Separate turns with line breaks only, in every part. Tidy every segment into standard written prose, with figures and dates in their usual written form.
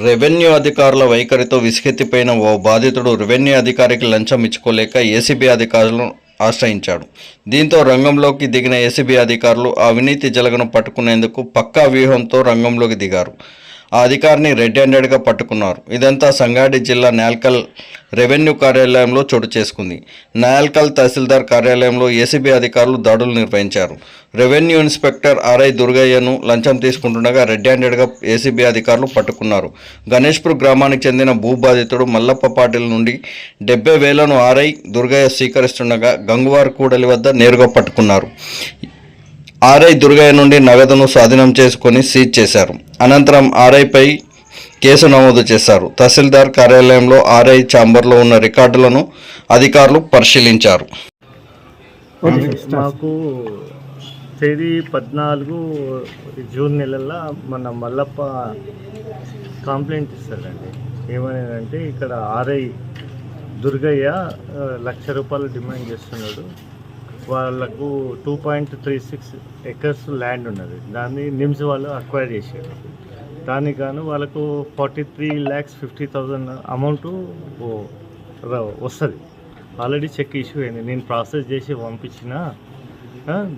Revenue అధికారుల వైఖరితో విసుగెత్తిపోయిన ఓ బాధితుడు రెవెన్యూ అధికారికి లంచం ఇచ్చుకోలేక ఏసీబీ అధికారులను ఆశ్రయించాడు. దీంతో రంగంలోకి దిగిన ఏసీబీ అధికారులు ఆ అవినీతి జలగను పట్టుకునేందుకు పక్కా వ్యూహంతో రంగంలోకి దిగారు. ఆ అధికారిని రెడ్ హ్యాండెడ్గా పట్టుకున్నారు. ఇదంతా సంగారెడ్డి జిల్లా నాల్కల్ రెవెన్యూ కార్యాలయంలో చోటు చేసుకుంది. నాల్కల్ తహసీల్దార్ కార్యాలయంలో ఏసీబీ అధికారులు దాడులు నిర్వహించారు. రెవెన్యూ ఇన్స్పెక్టర్ ఆర్ఐ దుర్గయ్యను లంచం తీసుకుంటుండగా రెడ్ హ్యాండెడ్గా ఏసీబీ అధికారులు పట్టుకున్నారు. గణేష్పూర్ గ్రామానికి చెందిన భూ బాధితుడు మల్లప్ప పాటిల్ నుండి 70,000ను ఆర్ఐ దుర్గయ్య స్వీకరిస్తుండగా గంగువార్ కూడలి వద్ద నేరుగా పట్టుకున్నారు. ఆర్ఐ దుర్గయ్య నుండి నగదును స్వాధీనం చేసుకుని సీజ్ చేశారు. అనంతరం ఆర్ఐపై కేసు నమోదు చేశారు. తహసీల్దార్ కార్యాలయంలో ఆర్ఐ ఛాంబర్లో ఉన్న రికార్డులను అధికారులు పరిశీలించారు.
మాకు తేదీ 14 జూన్ నెలల్లో మన మల్లప్ప కంప్లైంట్ ఇస్తాడండి. ఏమనేదంటే ఇక్కడ ఆర్ఐ దుర్గయ్య ₹1,00,000 డిమాండ్ చేస్తున్నాడు. వాళ్ళకు 2.36 ఎకర్స్ ల్యాండ్ ఉన్నది. దాన్ని నిమ్స్ వాళ్ళు అక్వైర్ చేశారు. దానికి గాను వాళ్ళకు 43,50,000 అమౌంట్ వస్తుంది. ఆల్రెడీ చెక్ ఇష్యూ అయింది. నేను ప్రాసెస్ చేసి పంపించిన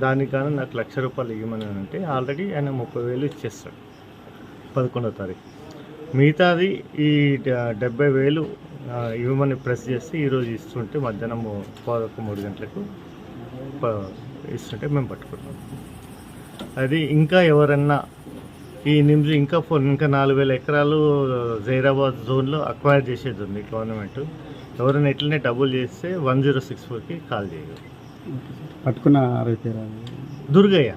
దానికి గాను నాకు ₹1,00,000 ఇవ్వమని అంటే ఆల్రెడీ ఆయన 30,000 ఇచ్చేస్తాడు 11వ తారీఖు. మిగతాది ఈ 70,000 ఇవ్వమని ప్రెస్ చేస్తే ఈరోజు ఇస్తుంటే మధ్యాహ్నం 3 గంటలకు ఇస్తుంటే మేము పట్టుకున్నాం. అది ఇంకా ఎవరన్నా ఈ నిమ్స్ ఇంకా 4,000 ఎకరాలు జైరాబాద్ జోన్లో అక్వైర్ చేసేది ఉంది గవర్నమెంట్. ఎవరైనా ఎట్లనే డబ్బులు చేస్తే 1064కి కాల్ చేయగలరు.
పట్టుకున్న
Durgaiah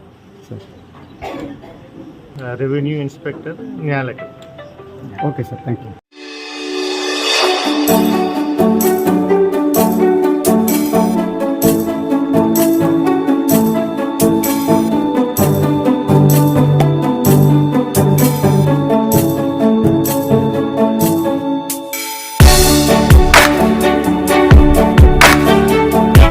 revenue inspector Nyalkal.
Okay sir, thank you.